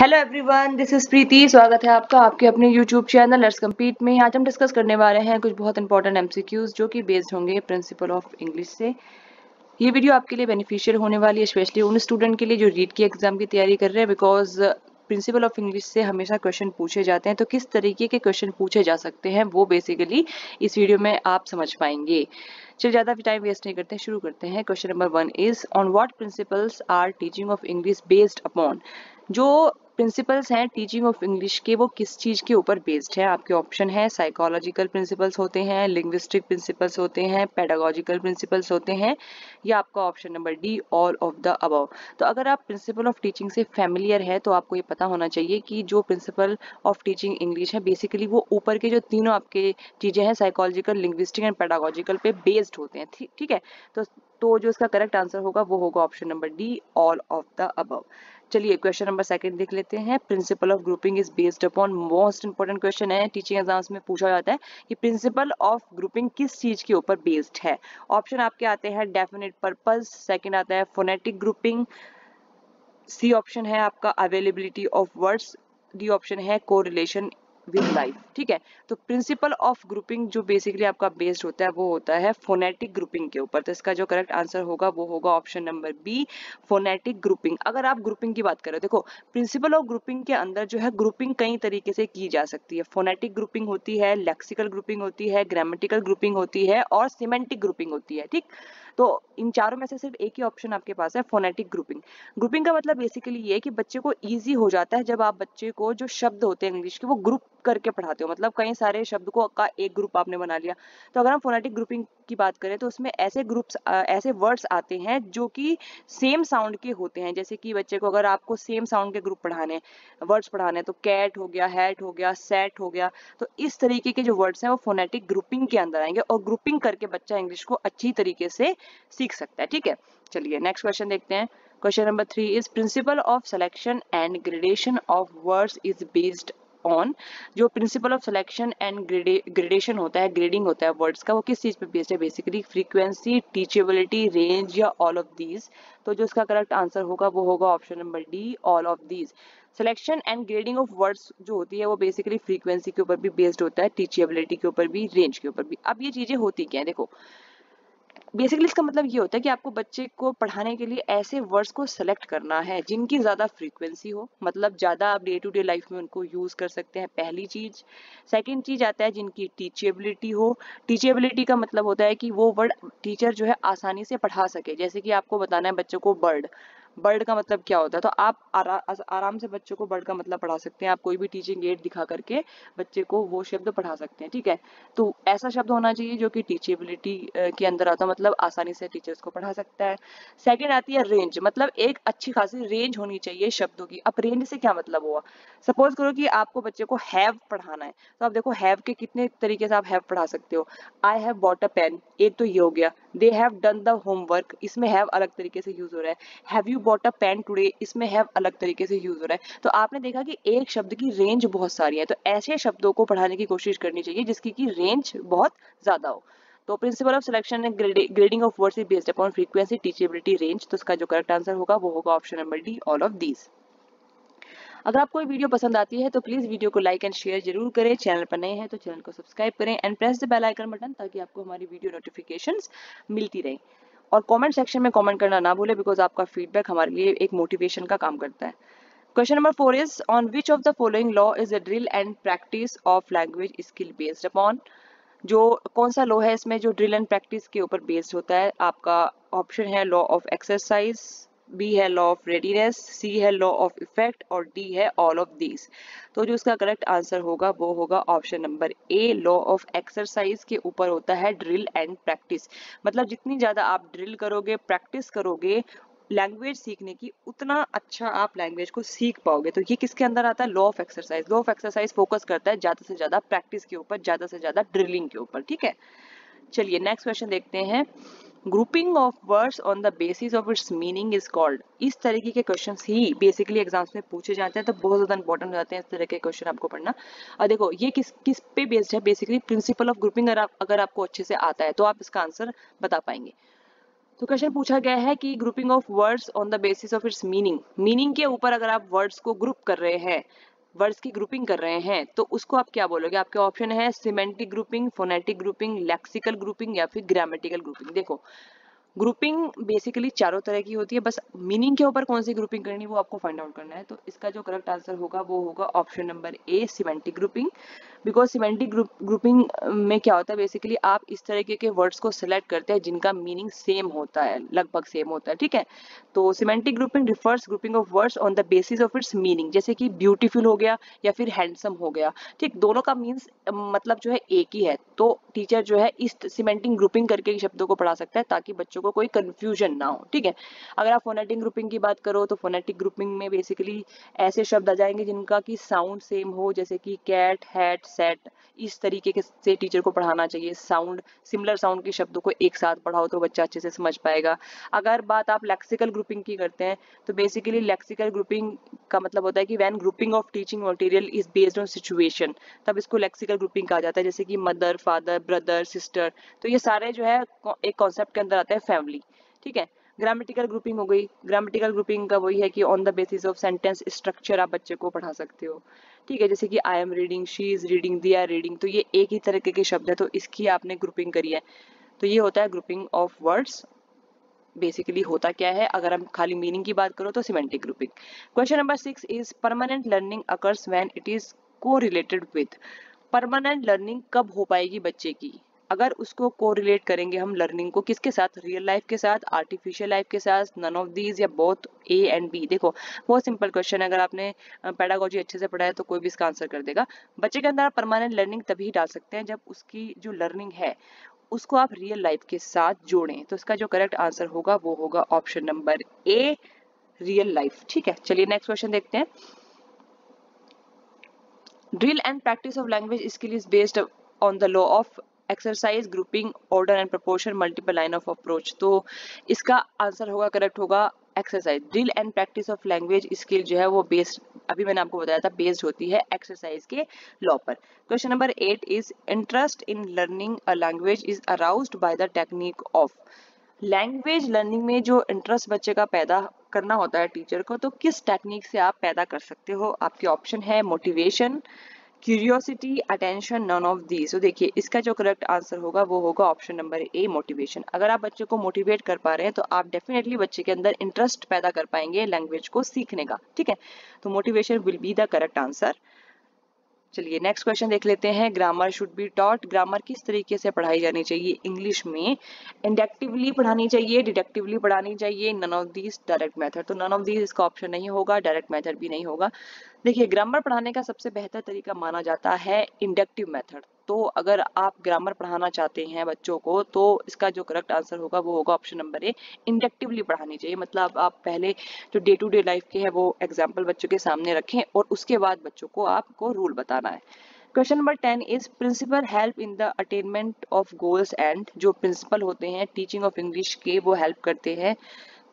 Hello everyone, this is प्रीति। स्वागत है आपका आपके अपने यूट्यूब चैनल लेट्स कम्पीट में। आज हम डिस्कस करने वाले हैं कुछ बहुत इंपॉर्टेंट एमसीक्यूज जो कि बेस्ड होंगे प्रिंसिपल ऑफ इंग्लिश से। ये वीडियो आपके लिए बेनिफिशियल होने वाली है, स्पेशली उन स्टूडेंट के लिए जो रीड की एग्जाम की तैयारी कर रहे हैं, बिकॉज प्रिंसिपल ऑफ इंग्लिश से हमेशा क्वेश्चन पूछे जाते हैं। तो किस तरीके के क्वेश्चन पूछे जा सकते हैं वो बेसिकली इस वीडियो में आप समझ पाएंगे। चलिए ज़्यादा भी टाइम वेस्ट नहीं करते हैं, शुरू करते हैं। Question number 1 is on what principles are teaching of English based upon. जो प्रिंसिपल्स हैं टीचिंग ऑफ इंग्लिश के, वो किस चीज़ के ऊपर बेस्ड है? आपके ऑप्शन है साइकोलॉजिकल प्रिंसिपल्स होते हैं, लिंग्विस्टिक प्रिंसिपल्स होते हैं, पेडागोजिकल प्रिंसिपल्स होते हैं, या आपका option number D all of the above. तो अगर आप प्रिंसिपल ऑफ टीचिंग से फैमिलियर है तो आपको ये पता होना चाहिए कि जो प्रिंसिपल ऑफ टीचिंग इंग्लिश है बेसिकली वो ऊपर के जो तीनों आपके चीज़ें हैं साइकोलॉजिकल, लिंग्विस्टिक एंड पेडागोजिकल पे बेस्ड होते हैं। ठीक है। तो जो इसका करेक्ट आंसर होगा वो होगा option number D all of the above. चलिए क्वेश्चन नंबर 2 देख लेते हैं। Principle of grouping is based upon, most important question है, टीचिंग एग्जाम्स में पूछा जाता है कि प्रिंसिपल ऑफ ग्रुपिंग किस चीज के ऊपर बेस्ड है। ऑप्शन आपके आते हैं डेफिनेट पर्पस, सेकंड आता है फोनेटिक ग्रुपिंग, सी ऑप्शन है आपका availability of words, D option है कोरिलेशन विद लाइफ। ठीक है। तो प्रिंसिपल ऑफ ग्रुपिंग जो बेसिकली आपका बेस्ड होता है वो होता है फोनेटिक ग्रुपिंग के ऊपर। तो इसका जो करेक्ट आंसर होगा वो होगा option number B phonetic grouping. अगर आप ग्रुपिंग की बात करें, देखो प्रिंसिपल ऑफ ग्रुपिंग के अंदर जो है ग्रुपिंग कई तरीके से की जा सकती है। फोनेटिक ग्रुपिंग होती है, लेक्सिकल ग्रुपिंग होती है, ग्रामेटिकल ग्रुपिंग होती है और सिमेंटिक ग्रुपिंग होती है। ठीक। तो इन चारों में से सिर्फ एक ही ऑप्शन आपके पास है फोनेटिक ग्रुपिंग। ग्रुपिंग का मतलब बेसिकली ये है कि बच्चे को इजी हो जाता है जब आप बच्चे को जो शब्द होते हैं इंग्लिश के वो ग्रुप करके पढ़ाते हो। मतलब कई सारे शब्द को का एक ग्रुप आपने बना लिया। तो अगर हम फोनेटिक ग्रुपिंग की बात करें तो उसमें ऐसे ग्रुप्स ऐसे वर्ड्स आते हैं जो कि सेम साउंड के होते हैं। जैसे कि बच्चे को अगर आपको सेम साउंड के ग्रुप पढ़ाने, वर्ड्स पढ़ाने, तो कैट हो गया, हैट हो गया, सेट हो गया। तो इस तरीके के जो वर्ड्स हैं वो फोनेटिक ग्रुपिंग के अंदर आएंगे और ग्रुपिंग करके बच्चा इंग्लिश को अच्छी तरीके से सीख सकता है। ठीक है। चलिए नेक्स्ट क्वेश्चन देखते हैं। Question number 3 is principle of selection and gradation of words is based on. जो principle of selection and gradation होता है, ग्रेडिंग होता है वर्ड्स का, वो किस चीज पे बेस्ड है? बेसिकली फ्रीक्वेंसी, टीचेबिलिटी, रेंज या ऑल ऑफ दीज। तो जो इसका करेक्ट आंसर होगा वो होगा option number D all of these. Selection and grading of words जो होती है वो बेसिकली फ्रीक्वेंसी के ऊपर भी बेस्ड होता है, टीचेबिलिटी के ऊपर भी, रेंज के ऊपर भी। अब ये चीजें होती क्या है, देखो बेसिकली इसका मतलब ये होता है कि आपको बच्चे को पढ़ाने के लिए ऐसे वर्ड्स को सेलेक्ट करना है जिनकी ज्यादा फ्रीक्वेंसी हो, मतलब ज्यादा आप डे टू डे लाइफ में उनको यूज कर सकते हैं, पहली चीज। सेकंड चीज आता है जिनकी टीचेबिलिटी हो। टीचेबिलिटी का मतलब होता है कि वो वर्ड टीचर जो है आसानी से पढ़ा सके। जैसे कि आपको बताना है बच्चों को बर्ड, बर्ड का मतलब क्या होता है, तो आप आराम से बच्चों को बर्ड का मतलब पढ़ा सकते हैं। आप कोई भी टीचिंग एड दिखा करके बच्चे को वो शब्द पढ़ा सकते हैं। ठीक है। तो ऐसा शब्द होना चाहिए जो कि टीचेबिलिटी के अंदर आता है, मतलब आसानी से टीचर्स को पढ़ा सकता है। सेकंड आती है रेंज, मतलब एक अच्छी खासी रेंज होनी चाहिए शब्दों की। अब रेंज से क्या मतलब हुआ? सपोज करो कि आपको बच्चे को हैव पढ़ाना है, तो आप देखो हैव के कितने तरीके से आप हैव पढ़ा सकते हो। I have bought a pen, एक तो ये हो गया। They have done the homework, इसमें हैव अलग तरीके से यूज हो रहा है। Have you bought a pen today, इसमें हैव अलग तरीके से यूज हो रहा है। तो आपने देखा कि एक शब्द की रेंज बहुत सारी है। तो ऐसे शब्दों को पढ़ाने की कोशिश करनी चाहिए जिसकी की रेंज बहुत ज्यादा हो। तो principal of selection and grading of words is based upon frequency, teachability, range. तो इसका जो करेक्ट आंसर होगा वो होगा option number D all of these. अगर आपको ये वीडियो पसंद आती है तो प्लीज वीडियो को लाइक एंड शेयर जरूर करें। चैनल पर नए हैं तो चैनल को सब्सक्राइब करें and press the bell icon button ताकि आपको हमारी वीडियो नोटिफिकेशंस मिलती रहे। और कमेंट सेक्शन में कमेंट करना ना भूले, बिकॉज आपका फीडबैक हमारे लिए एक मोटिवेशन का काम करता है। Question number 4 is on which of the following law is a drill and practice of language skill based upon. जो कौन सा लॉ है इसमें जो ड्रिल एंड प्रैक्टिस के ऊपर बेस्ड होता है? आपका ऑप्शन है लॉ ऑफ एक्सरसाइज, बी है लॉ ऑफ रेडीनेस, सी है लॉ ऑफ इफेक्ट और डी है ऑल ऑफ दीज। तो जो इसका करेक्ट आंसर होगा वो होगा option number a law of exercise के ऊपर होता है ड्रिल एंड प्रैक्टिस। मतलब जितनी ज्यादा आप ड्रिल करोगे, प्रैक्टिस करोगे लैंग्वेज सीखने की, उतना अच्छा आप लैंग्वेज को सीख पाओगे। तो ये किसके अंदर आता है? Law of exercise. Law of exercise focus करता है ज्यादा से ज्यादा प्रैक्टिस के ऊपर, ज्यादा से ज्यादा ड्रिलिंग के ऊपर। ठीक है। चलिए नेक्स्ट क्वेश्चन देखते हैं। Grouping of words on the basis of its meaning is called. इस तरीके के क्वेश्चंस ही बेसिकली एग्जाम्स में पूछे जाते हैं, तो बहुत ज्यादा इंपॉर्टेंट हो जाते हैं इस तरह के क्वेश्चन आपको पढ़ना। और देखो ये किस किस पे बेस्ड है? बेसिकली प्रिंसिपल ऑफ ग्रुपिंग अगर आपको अच्छे से आता है तो आप इसका आंसर बता पाएंगे। तो क्वेश्चन पूछा गया है कि grouping of words on the basis of its meaning, meaning के ऊपर अगर आप वर्ड्स को ग्रुप कर रहे हैं, वर्ड्स की ग्रुपिंग कर रहे हैं, तो उसको आप क्या बोलोगे? आपके ऑप्शन है semantic grouping, phonetic grouping, lexical grouping या फिर ग्रामेटिकल ग्रुपिंग। देखो ग्रुपिंग बेसिकली चारों तरह की होती है, बस मीनिंग के ऊपर कौन सी ग्रुपिंग करनी वो आपको फाइंड आउट करना है। तो इसका जो करेक्ट आंसर होगा वो होगा option number A, semantic grouping. Because semantic grouping में क्या होता है, बेसिकली आप इस तरीके के वर्ड्स को सिलेक्ट करते हैं जिनका मीनिंग सेम होता है, लगभग सेम होता है, ठीक है। तो semantic grouping refers grouping of words on the basis of its meaning, जैसे कि ब्यूटीफुल हो गया या फिर हैंडसम हो गया, ठीक, दोनों का मीन्स मतलब जो है एक ही है। तो टीचर जो है इस सिमेंटिक ग्रुपिंग करके शब्दों को पढ़ा सकता है ताकि बच्चों को कोई कंफ्यूजन ना हो, ठीक है। अगर आप फोनेटिक ग्रुपिंग की बात करो तो फोनेटिक ग्रुपिंग में बेसिकली ऐसे शब्द आ जाएंगे जिनका की साउंड सेम हो, जैसे कि कैट, हैट, सेट, इस तरीके के से टीचर को पढ़ाना चाहिए। साउंड सिमिलर साउंड के शब्दों को एक साथ पढ़ाओ तो बच्चा अच्छे से समझ पाएगा। अगर बात आप लेक्सिकल ग्रुपिंग की करते हैं तो बेसिकली लेक्सिकल ग्रुपिंग का मतलब होता है कि when grouping of teaching material is based on situation, तब इसको लेक्सिकल ग्रुपिंग कहा जाता है, जैसे कि मदर, फादर, ब्रदर, सिस्टर। तो ये सारे जो है एक कॉन्सेप्ट के अंदर आते हैं, फैमिली, ठीक है। ग्रामेटिकल ग्रुपिंग हो गई, ग्रामेटिकल ग्रुपिंग का वही है कि on the basis of sentence structure आप बच्चे को पढ़ा सकते हो, ठीक है। जैसे कि I am reading, she is reading, they are reading, तो ये एक ही तरीके के शब्द है, तो इसकी आपने ग्रुपिंग करी है। तो ये होता है ग्रुपिंग ऑफ वर्ड्स। बेसिकली होता क्या है, अगर हम खाली मीनिंग की बात करो तो semantic grouping. Question number 6 is permanent learning occurs when it is correlated with. Permanent learning कब हो पाएगी बच्चे की? अगर उसको कोरिलेट करेंगे हम लर्निंग को किसके साथ, रियल लाइफ के साथ, आर्टिफिशियल लाइफ के साथ, नन ऑफ दीज या बोथ, ए एंड बी। देखो बहुत सिंपल क्वेश्चन है, अगर आपने पेडागोजी अच्छे से पढ़ा है तो कोई भी इसका आंसर कर देगा। बच्चे के अंदर आप परमानेंट लर्निंग तभी डाल सकते हैं जब उसकी जो लर्निंग है उसको आप रियल लाइफ के साथ जोड़ें। तो इसका जो करेक्ट आंसर होगा वो होगा option number A, real life, ठीक है। चलिए नेक्स्ट क्वेश्चन देखते हैं। Drill and practice of language skill is based on the law of exercise, grouping, order and proportion, multiple line of approach. तो इसका आंसर होगा, करेक्ट होगा exercise. Drill and practice of language skill जो है वो based, अभी मैंने आपको बताया था, बेस्ड होती है एक्सरसाइज के लॉ पर। Question number 8 is interest in learning a language is aroused by the technique of. Language learning में जो इंटरेस्ट बच्चे का पैदा करना होता है टीचर को, तो किस टेक्निक से आप पैदा कर सकते हो? आपके ऑप्शन है motivation, curiosity, attention, none of these. तो देखिए इसका जो करेक्ट आंसर होगा वो होगा ऑप्शन नंबर ए, मोटिवेशन। अगर आप बच्चे को मोटिवेट कर पा रहे हैं तो आप डेफिनेटली बच्चे के अंदर इंटरेस्ट पैदा कर पाएंगे लैंग्वेज को सीखने का, ठीक है। तो motivation will be the correct answer. चलिए नेक्स्ट क्वेश्चन देख लेते हैं। Grammar should be taught, grammar किस तरीके से पढ़ाई जानी चाहिए इंग्लिश में? इंडक्टिवली पढ़ानी चाहिए, डिडक्टिवली पढ़ानी चाहिए, none of these, direct method. तो नन ऑफ दीज इसका ऑप्शन नहीं होगा, डायरेक्ट मेथड भी नहीं होगा। देखिए ग्रामर पढ़ाने का सबसे बेहतर तरीका माना जाता है इंडक्टिव मेथड। तो अगर आप ग्रामर पढ़ाना चाहते हैं बच्चों को तो इसका जो करेक्ट आंसर होगा वो होगा ऑप्शन नंबर ए, इंडक्टिवली पढ़ानी चाहिए। मतलब आप पहले जो डे टू डे लाइफ के हैं वो एग्जाम्पल बच्चों के सामने रखें और उसके बाद बच्चों को आपको रूल बताना है। Question number 10 is principle help in the attainment of goals and. जो प्रिंसिपल होते हैं टीचिंग ऑफ इंग्लिश के वो हेल्प करते हैं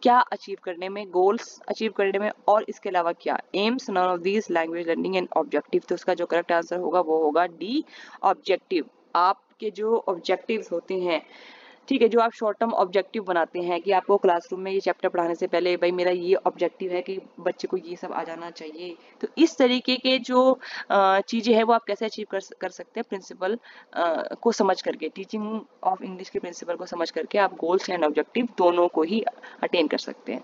क्या अचीव करने में, गोल्स अचीव करने में, और इसके अलावा क्या, aims, none of these, language learning and objective. तो उसका जो करेक्ट आंसर होगा वो होगा डी, ऑब्जेक्टिव। आपके जो ऑब्जेक्टिव्स होते हैं, ठीक है, जो आप शॉर्ट टर्म ऑब्जेक्टिव बनाते हैं कि आपको क्लासरूम में ये चैप्टर पढ़ाने से पहले भाई मेरा ये ऑब्जेक्टिव है कि बच्चे को ये सब आ जाना चाहिए। तो इस तरीके के जो चीजें हैं वो आप कैसे अचीव कर सकते हैं, प्रिंसिपल को समझ करके, टीचिंग ऑफ इंग्लिश के प्रिंसिपल को समझ करके आप गोल्स एंड ऑब्जेक्टिव दोनों को ही अटेन कर सकते हैं।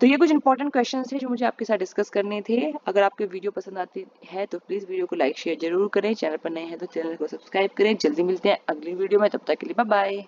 तो ये कुछ इंपॉर्टेंट क्वेश्चंस थे जो मुझे आपके साथ डिस्कस करने थे। अगर आपको वीडियो पसंद आती है तो प्लीज वीडियो को लाइक शेयर जरूर करें। चैनल पर नए हैं तो चैनल को सब्सक्राइब करें। जल्दी मिलते हैं अगली वीडियो में, तब तक के लिए बाय बाय।